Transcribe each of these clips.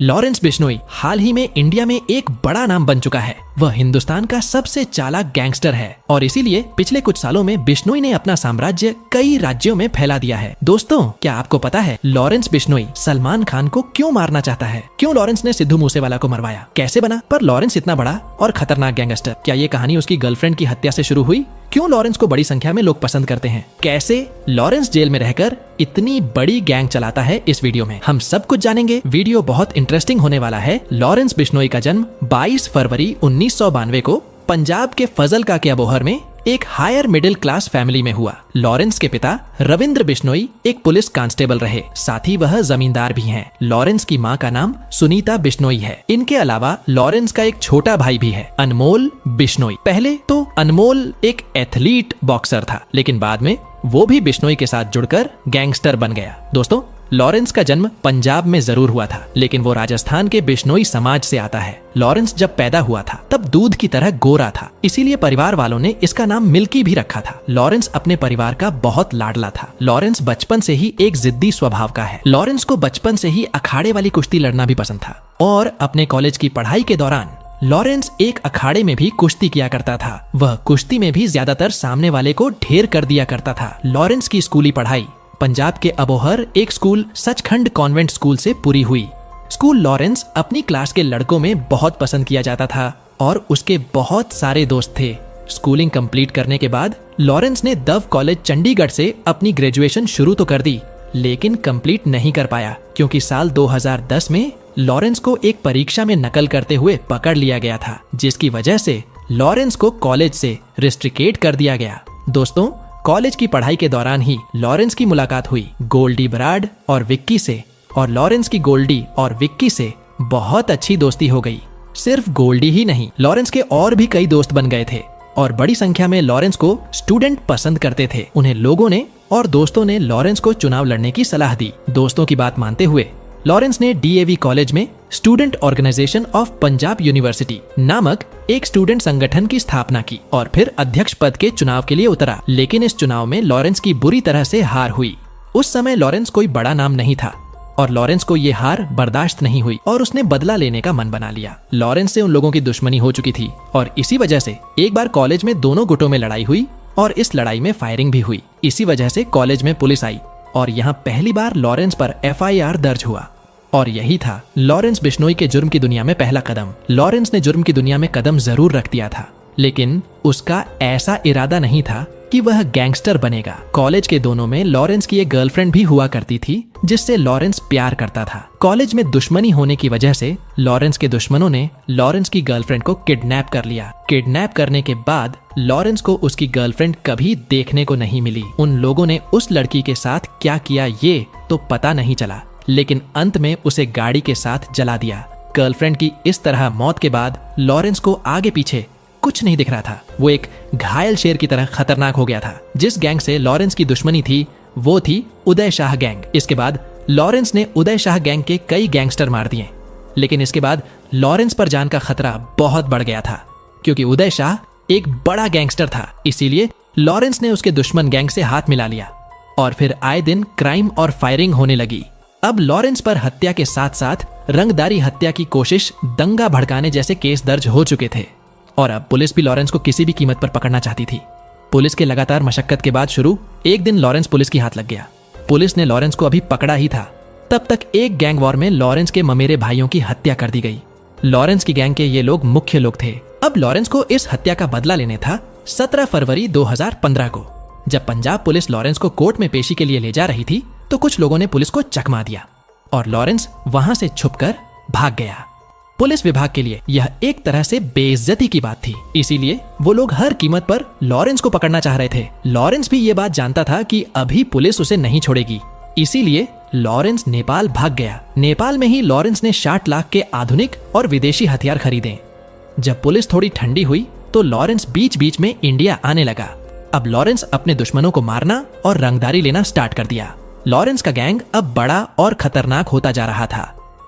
Lawrence Bishnoi हाल ही में India में एक बड़ा नाम बन चुका है। वह हिंदुस्तान का सबसे चालाक गैंगस्टर है और इसीलिए पिछले कुछ सालों में बिश्नोई ने अपना साम्राज्य कई राज्यों में फैला दिया है। दोस्तों, क्या आपको पता है लॉरेंस बिश्नोई सलमान खान को क्यों मारना चाहता है? क्यों लॉरेंस ने सिद्धू मूसेवाला को मरवाया? कैसे बना? पर लॉरेंस इतना बड़ा और खतरनाक गैंगस्टर, क्या ये कहानी उसकी गर्लफ्रेंड की हत्या से शुरू हुई? क्यों लॉरेंस को बड़ी संख्या में लोग पसंद करते हैं? कैसे लॉरेंस जेल में रहकर इतनी बड़ी गैंग चलाता है? इस वीडियो में हम सब कुछ जानेंगे। वीडियो बहुत इंटरेस्टिंग होने वाला है। लॉरेंस बिश्नोई का जन्म 22 फरवरी 1992 को पंजाब के फजलका के अबोहर में एक हायर मिडिल क्लास फैमिली में हुआ। लॉरेंस के पिता रविंद्र बिश्नोई एक पुलिस कांस्टेबल रहे, साथ ही वह जमींदार भी हैं। लॉरेंस की मां का नाम सुनीता बिश्नोई है। इनके अलावा लॉरेंस का एक छोटा भाई भी है, अनमोल बिश्नोई। पहले तो अनमोल एक एथलीट बॉक्सर था, लेकिन बाद में वो भी बिश्नोई के साथ जुड़कर गैंगस्टर बन गया। दोस्तों, लॉरेंस का जन्म पंजाब में जरूर हुआ था, लेकिन वो राजस्थान के बिश्नोई समाज से आता है। लॉरेंस जब पैदा हुआ था तब दूध की तरह गोरा था, इसीलिए परिवार वालों ने इसका नाम मिल्की भी रखा था। लॉरेंस अपने परिवार का बहुत लाडला था। लॉरेंस बचपन से ही एक जिद्दी स्वभाव का है। लॉरेंस को बचपन से ही अखाड़े वाली कुश्ती लड़ना भी पसंद था और अपने कॉलेज की पढ़ाई के दौरान लॉरेंस एक अखाड़े में भी कुश्ती किया करता था। वह कुश्ती में भी ज्यादातर सामने वाले को ढेर कर दिया करता था। लॉरेंस की स्कूली पढ़ाई पंजाब के अबोहर एक स्कूल सचखंड कॉन्वेंट स्कूल से पूरी हुई। स्कूल लॉरेंस अपनी क्लास के लड़कों में बहुत पसंद किया जाता था और उसके बहुत सारे दोस्त थे। स्कूलिंग कंप्लीट करने के बाद लॉरेंस ने दव कॉलेज चंडीगढ़ से अपनी ग्रेजुएशन शुरू तो कर दी, लेकिन कंप्लीट नहीं कर पाया क्योंकि साल 2010 में लॉरेंस को एक परीक्षा में नकल करते हुए पकड़ लिया गया था, जिसकी वजह से लॉरेंस को कॉलेज से रिस्ट्रिकेट कर दिया गया। दोस्तों, कॉलेज की पढ़ाई के दौरान ही लॉरेंस की मुलाकात हुई गोल्डी बराड और विक्की से, और लॉरेंस की गोल्डी और विक्की से बहुत अच्छी दोस्ती हो गई। सिर्फ गोल्डी ही नहीं, लॉरेंस के और भी कई दोस्त बन गए थे और बड़ी संख्या में लॉरेंस को स्टूडेंट पसंद करते थे। उन्हें लोगों ने और दोस्तों ने लॉरेंस को चुनाव लड़ने की सलाह दी। दोस्तों की बात मानते हुए लॉरेंस ने डीएवी कॉलेज में student organisation of Punjab University नामक एक स्टूडेंट संगठन की स्थापना की और फिर अध्यक्ष पद के चुनाव के लिए उतरा। लेकिन इस चुनाव में लॉरेंस की बुरी तरह से हार हुई। उस समय लॉरेंस कोई बड़ा नाम नहीं था और लॉरेंस को ये हार बर्दाश्त नहीं हुई और उसने बदला लेने का मन बना लिया। लॉरेंस से उन लोगों की दुश्मनी हो चुकी थी और इसी वजह से एक बार कॉलेज में दोनों गुटों में लड़ाई हुई और इस लड़ाई में फायरिंग भी हुई। इसी वजह से कॉलेज में पुलिस आई और यहाँ पहली बार लॉरेंस पर FIR दर्ज हुआ और यही था लॉरेंस बिश्नोई के जुर्म की दुनिया में पहला कदम। लॉरेंस ने जुर्म की दुनिया में कदम जरूर रख दिया था, लेकिन उसका ऐसा इरादा नहीं था कि वह गैंगस्टर बनेगा। कॉलेज के दोनों में लॉरेंस की एक गर्लफ्रेंड भी हुआ करती थी जिससे लॉरेंस प्यार करता था। कॉलेज में दुश्मनी होने की वजह से लॉरेंस के दुश्मनों ने लॉरेंस की गर्लफ्रेंड को किडनैप कर लिया। किडनैप करने के बाद लॉरेंस को उसकी गर्लफ्रेंड कभी देखने को नहीं मिली। उन लोगों ने उस लड़की के साथ क्या किया ये तो पता नहीं चला, लेकिन अंत में उसे गाड़ी के साथ जला दिया। गर्लफ्रेंड की इस तरह मौत के बाद लॉरेंस को आगे पीछे कुछ नहीं दिख रहा था। वो एक घायल शेर की तरह खतरनाक हो गया था। जिस गैंग से लॉरेंस की दुश्मनी थी वो थी उदय शाह गैंग। इसके बाद लॉरेंस ने उदय शाह गैंग के कई गैंगस्टर मार दिए, लेकिन इसके बाद लॉरेंस पर जान का खतरा बहुत बढ़ गया था क्योंकि उदय शाह एक बड़ा गैंगस्टर था। इसीलिए लॉरेंस ने उसके दुश्मन गैंग से हाथ मिला लिया और फिर आए दिन क्राइम और फायरिंग होने लगी। अब लॉरेंस पर हत्या के साथ साथ रंगदारी हत्या की कोशिश, दंगा भड़काने जैसे केस दर्ज हो चुके थे और अब पुलिस भी लॉरेंस को किसी भी कीमत पर पकड़ना चाहती थी। पुलिस के लगातार मशक्कत के बाद शुरू एक दिन लॉरेंस पुलिस की हाथ लग गया। पुलिस ने लॉरेंस को अभी पकड़ा ही था, तब तक एक गैंग वॉर में लॉरेंस के ममेरे भाइयों की हत्या कर दी गई। लॉरेंस की गैंग के ये लोग मुख्य लोग थे। अब लॉरेंस को इस हत्या का बदला लेने था 17 फरवरी 2015 को। जब पंजाब पुलिस लॉरेंस को कोर्ट में पेशी के लिए ले जा रही थी तो कुछ लोगों ने पुलिस को चकमा दिया और लॉरेंस वहां से छुपकर भाग गया। पुलिस विभाग के लिए यह एक तरह से बेइज्जती की बात थी, इसीलिए वो लोग हर कीमत पर लॉरेंस को पकड़ना चाह रहे थे। लॉरेंस भी ये बात जानता था कि अभी पुलिस उसे नहीं छोड़ेगी, इसीलिए लॉरेंस नेपाल भाग गया। नेपाल में ही लॉरेंस ने 60 लाख के आधुनिक और विदेशी हथियार खरीदे। जब पुलिस थोड़ी ठंडी हुई तो लॉरेंस बीच बीच में इंडिया आने लगा। अब लॉरेंस अपने दुश्मनों को मारना और रंगदारी लेना स्टार्ट कर दिया। लॉरेंस का गैंग अब बड़ा और खतरनाक होता जा रहा था।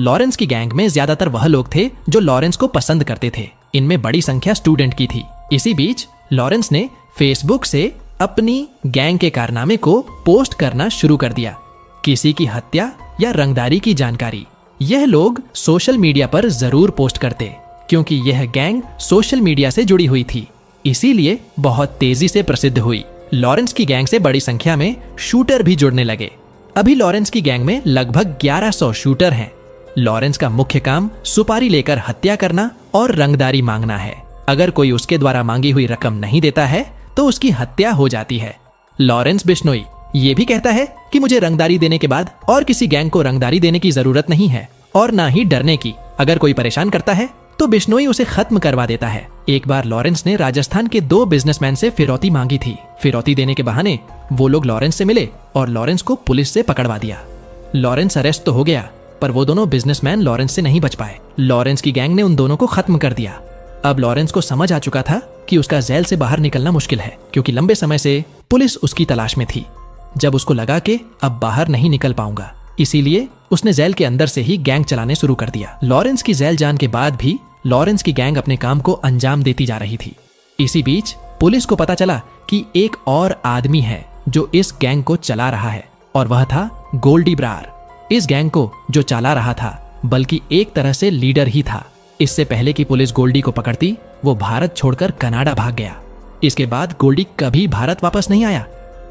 लॉरेंस की गैंग में ज्यादातर वह लोग थे जो लॉरेंस को पसंद करते थे। इनमें बड़ी संख्या स्टूडेंट की थी। इसी बीच लॉरेंस ने फेसबुक से अपनी गैंग के कारनामे को पोस्ट करना शुरू कर दिया। किसी की हत्या या रंगदारी की जानकारी यह लोग सोशल मीडिया पर जरूर पोस्ट करते, क्योंकि यह गैंग सोशल मीडिया से जुड़ी हुई थी, इसीलिए बहुत तेजी से प्रसिद्ध हुई। लॉरेंस की गैंग से बड़ी संख्या में शूटर भी जुड़ने लगे। अभी लॉरेंस की गैंग में लगभग 1100 शूटर हैं। लॉरेंस का मुख्य काम सुपारी लेकर हत्या करना और रंगदारी मांगना है। अगर कोई उसके द्वारा मांगी हुई रकम नहीं देता है तो उसकी हत्या हो जाती है। लॉरेंस बिश्नोई ये भी कहता है कि मुझे रंगदारी देने के बाद और किसी गैंग को रंगदारी देने की जरूरत नहीं है और ना ही डरने की। अगर कोई परेशान करता है तो बिश्नोई उसे खत्म करवा देता है। एक बार लॉरेंस ने राजस्थान के 2 बिजनेसमैन से फिरौती मांगी थी। फिरौती देने के बहाने वो लोग लॉरेंस से मिले और लॉरेंस को पुलिस से पकड़वा दिया। लॉरेंस अरेस्ट तो हो गया, पर वो दोनों बिजनेसमैन लॉरेंस से नहीं बच पाए। लॉरेंस की गैंग ने उन दोनों को खत्म कर दिया। अब लॉरेंस को समझ आ चुका था कि उसका जेल से बाहर निकलना मुश्किल है, क्योंकि लंबे समय से पुलिस उसकी तलाश में थी। जब उसको लगा कि अब बाहर नहीं निकल पाऊंगा, इसीलिए उसने जेल के अंदर से ही गैंग चलाने शुरू कर दिया। लॉरेंस की जेल जान के बाद भी लॉरेंस की गैंग अपने काम को अंजाम देती जा रही थी। इसी बीच पुलिस को पता चला कि एक और आदमी है जो इस गैंग को चला रहा है, और वह था गोल्डी ब्रार। इस गैंग को जो चला रहा था, बल्कि एक तरह से लीडर ही था। इससे पहले कि पुलिस गोल्डी को पकड़ती, वो भारत छोड़कर कनाडा भाग गया। इसके बाद गोल्डी कभी भारत वापस नहीं आया।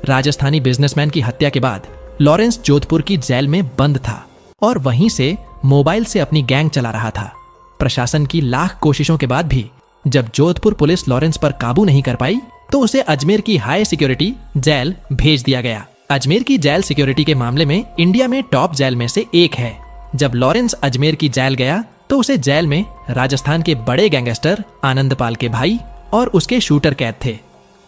राजस्थानी बिजनेसमैन की हत्या के बाद लॉरेंस जोधपुर की जेल में बंद था और वहीं से मोबाइल से अपनी गैंग चला रहा था। प्रशासन की लाख कोशिशों के बाद भी जब जोधपुर पुलिस लॉरेंस पर काबू नहीं कर पाई, तो उसे अजमेर की हाई सिक्योरिटी जेल भेज दिया गया। अजमेर की जेल सिक्योरिटी के मामले में इंडिया में टॉप जेल में से एक है। जब लॉरेंस अजमेर की जेल गया तो उसे जेल में राजस्थान के बड़े गैंगस्टर आनंदपाल के भाई और उसके शूटर कैद थे।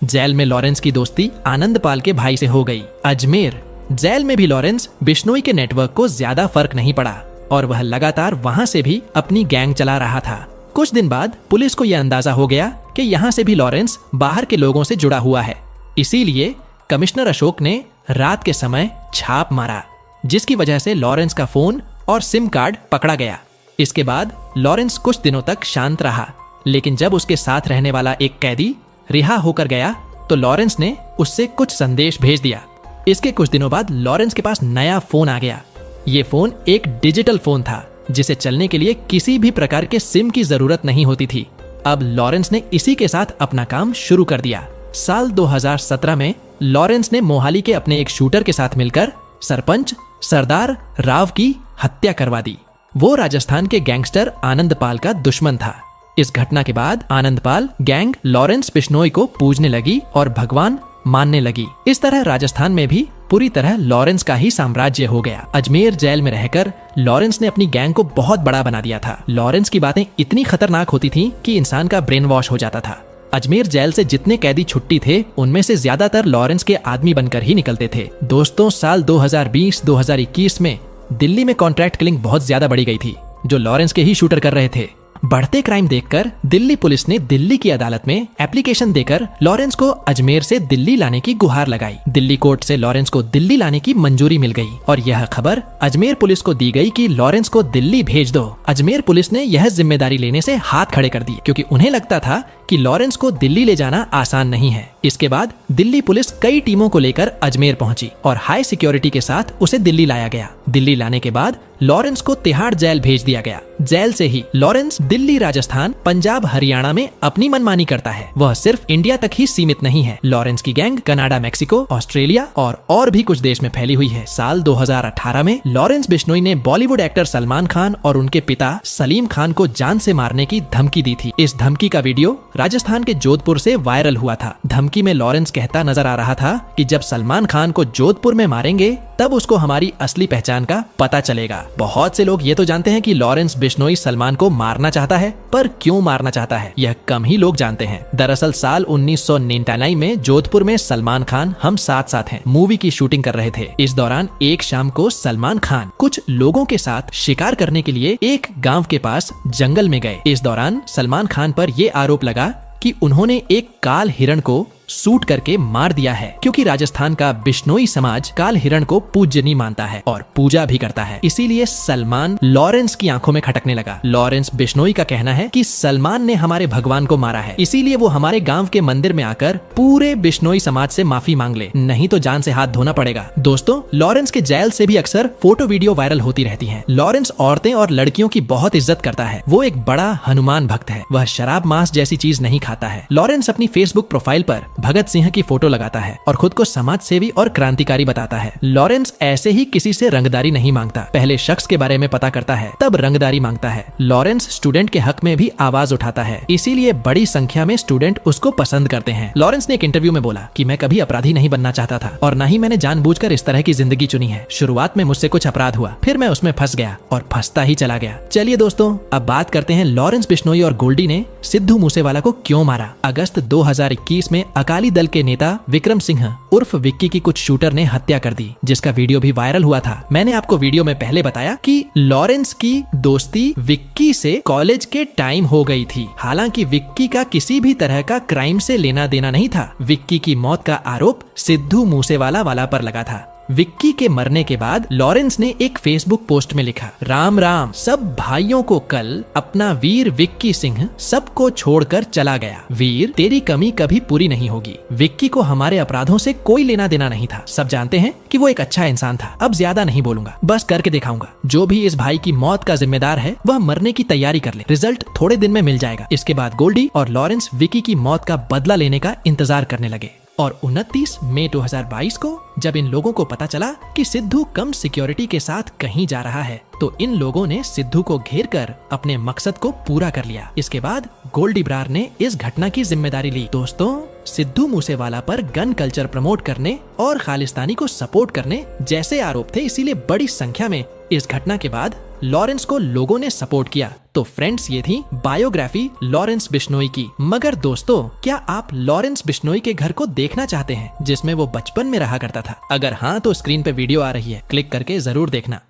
जेल में लॉरेंस की दोस्ती आनंदपाल के भाई से हो गई। अजमेर जेल में भी लॉरेंस बिश्नोई के नेटवर्क को ज्यादा फर्क नहीं पड़ा और वह लगातार वहां से भी अपनी गैंग चला रहा था। कुछ दिन बाद पुलिस को यह अंदाजा हो गया कि यहाँ से भी लॉरेंस बाहर के लोगों से जुड़ा हुआ है। इसीलिए कमिश्नर अशोक ने रात के समय छाप मारा, जिसकी वजह से लॉरेंस का फोन और सिम कार्ड पकड़ा गया। इसके बाद लॉरेंस कुछ दिनों तक शांत रहा, लेकिन जब उसके साथ रहने वाला एक कैदी रिहा होकर गया तो लॉरेंस ने उससे कुछ संदेश भेज दिया। इसके कुछ दिनों बाद लॉरेंस के पास नया फोन आ गया। ये फोन एक डिजिटल फोन था, जिसे चलने के लिए किसी भी प्रकार के सिम की जरूरत नहीं होती थी। अब लॉरेंस ने इसी के साथ अपना काम शुरू कर दिया। साल 2017 में लॉरेंस ने मोहाली के अपने एक शूटर के साथ मिलकर सरपंच सरदार राव की हत्या करवा दी। वो राजस्थान के गैंगस्टर आनंदपाल का दुश्मन था। इस घटना के बाद आनंदपाल गैंग लॉरेंस बिश्नोई को पूजने लगी और भगवान मानने लगी। इस तरह राजस्थान में भी पूरी तरह लॉरेंस का ही साम्राज्य हो गया। अजमेर जेल में रहकर लॉरेंस ने अपनी गैंग को बहुत बड़ा बना दिया था। लॉरेंस की बातें इतनी खतरनाक होती थीं कि इंसान का ब्रेन वॉश हो जाता था। अजमेर जेल से जितने कैदी छुट्टी थे, उनमें से ज्यादातर लॉरेंस के आदमी बनकर ही निकलते थे। दोस्तों, साल 2020-2021 में दिल्ली में कॉन्ट्रैक्ट किलिंग बहुत ज्यादा बढ़ी गई थी, जो लॉरेंस के ही शूटर कर रहे थे। बढ़ते क्राइम देखकर दिल्ली पुलिस ने दिल्ली की अदालत में एप्लीकेशन देकर लॉरेंस को अजमेर से दिल्ली लाने की गुहार लगाई। दिल्ली कोर्ट से लॉरेंस को दिल्ली लाने की मंजूरी मिल गई और यह खबर अजमेर पुलिस को दी गई कि लॉरेंस को दिल्ली भेज दो। अजमेर पुलिस ने यह जिम्मेदारी लेने से हाथ खड़े कर दिए, क्योंकि उन्हें लगता था कि लॉरेंस को दिल्ली ले जाना आसान नहीं है। इसके बाद दिल्ली पुलिस कई टीमों को लेकर अजमेर पहुंची और हाई सिक्योरिटी के साथ उसे दिल्ली लाया गया। दिल्ली लाने के बाद लॉरेंस को तिहाड़ जेल भेज दिया गया। जेल से ही लॉरेंस दिल्ली, राजस्थान, पंजाब, हरियाणा में अपनी मनमानी करता है। वह सिर्फ इंडिया तक ही सीमित नहीं है। लॉरेंस की गैंग कनाडा, मैक्सिको, ऑस्ट्रेलिया और भी कुछ देश में फैली हुई है। साल 2018 में लॉरेंस बिश्नोई ने बॉलीवुड एक्टर सलमान खान और उनके पिता सलीम खान को जान से मारने की धमकी दी थी। इस धमकी का वीडियो राजस्थान के जोधपुर से वायरल हुआ था। धमकी में लॉरेंस कहता नजर आ रहा था कि जब सलमान खान को जोधपुर में मारेंगे तब उसको हमारी असली पहचान का पता चलेगा। बहुत से लोग ये तो जानते हैं कि लॉरेंस बिश्नोई सलमान को मारना चाहता है, पर क्यों मारना चाहता है यह कम ही लोग जानते हैं। दरअसल साल 1999 में जोधपुर में सलमान खान हम साथ साथ हैं मूवी की शूटिंग कर रहे थे। इस दौरान एक शाम को सलमान खान कुछ लोगों के साथ शिकार करने के लिए एक गांव के पास जंगल में गए। इस दौरान सलमान खान पर यह आरोप लगा कि उन्होंने एक काल हिरण को सूट करके मार दिया है, क्योंकि राजस्थान का बिश्नोई समाज काल हिरण को पूज्यनीय मानता है और पूजा भी करता है। इसीलिए सलमान लॉरेंस की आंखों में खटकने लगा। लॉरेंस बिश्नोई का कहना है कि सलमान ने हमारे भगवान को मारा है, इसीलिए वो हमारे गांव के मंदिर में आकर पूरे बिश्नोई समाज से माफी मांग ले, नहीं तो जान से हाथ धोना पड़ेगा। दोस्तों, लॉरेंस के जेल से भी अक्सर फोटो वीडियो वायरल होती रहती हैं। लॉरेंस औरतें और लड़कियों की बहुत इज्जत करता है। वो एक बड़ा हनुमान भक्त है। वह शराब मांस जैसी चीज नहीं खाता है। लॉरेंस अपनी फेसबुक प्रोफाइल पर भगत सिंह की फोटो लगाता है और खुद को समाज सेवी और क्रांतिकारी बताता है। लॉरेंस ऐसे ही किसी से रंगदारी नहीं मांगता, पहले शख्स के बारे में पता करता है तब रंगदारी मांगता है। लॉरेंस स्टूडेंट के हक में भी आवाज उठाता है, इसीलिए बड़ी संख्या में स्टूडेंट उसको पसंद करते हैं। लॉरेंस ने एक इंटरव्यू में बोला कि मैं कभी अपराधी नहीं बनना चाहता था और न ही मैंने जानबूझकर इस तरह की जिंदगी चुनी है। शुरुआत में मुझसे कुछ अपराध हुआ, फिर मैं उसमें फंस गया और फंसता ही चला गया। चलिए दोस्तों, अब बात करते हैं लॉरेंस बिश्नोई और गोल्डी ने सिद्धू मूसेवाला को क्यों मारा। अगस्त 2021 में अकाली दल के नेता विक्रम सिंह उर्फ विक्की की कुछ शूटर ने हत्या कर दी, जिसका वीडियो भी वायरल हुआ था। मैंने आपको वीडियो में पहले बताया कि लॉरेंस की दोस्ती विक्की से कॉलेज के टाइम हो गई थी। हालांकि विक्की का किसी भी तरह का क्राइम से लेना देना नहीं था। विक्की की मौत का आरोप सिद्धू मूसेवाला वाला पर लगा था। विक्की के मरने के बाद लॉरेंस ने एक फेसबुक पोस्ट में लिखा, राम राम सब भाइयों को कल अपना वीर विक्की सिंह सबको छोड़कर चला गया। वीर, तेरी कमी कभी पूरी नहीं होगी। विक्की को हमारे अपराधों से कोई लेना देना नहीं था। सब जानते हैं कि वो एक अच्छा इंसान था। अब ज्यादा नहीं बोलूंगा, बस करके दिखाऊंगा। जो भी इस भाई की मौत का जिम्मेदार है वह मरने की तैयारी कर ले। रिजल्ट थोड़े दिन में मिल जाएगा। इसके बाद गोल्डी और लॉरेंस विक्की की मौत का बदला लेने का इंतजार करने लगे। और 29 मई 2022 को जब इन लोगों को पता चला कि सिद्धू कम सिक्योरिटी के साथ कहीं जा रहा है, तो इन लोगों ने सिद्धू को घेर कर अपने मकसद को पूरा कर लिया। इसके बाद गोल्डी ब्रार ने इस घटना की जिम्मेदारी ली। दोस्तों, सिद्धू मूसेवाला पर गन कल्चर प्रमोट करने और खालिस्तानी को सपोर्ट करने जैसे आरोप थे, इसीलिए बड़ी संख्या में इस घटना के बाद लॉरेंस को लोगों ने सपोर्ट किया। तो फ्रेंड्स, ये थी बायोग्राफी लॉरेंस बिश्नोई की। मगर दोस्तों, क्या आप लॉरेंस बिश्नोई के घर को देखना चाहते हैं जिसमें वो बचपन में रहा करता था? अगर हाँ, तो स्क्रीन पे वीडियो आ रही है, क्लिक करके जरूर देखना।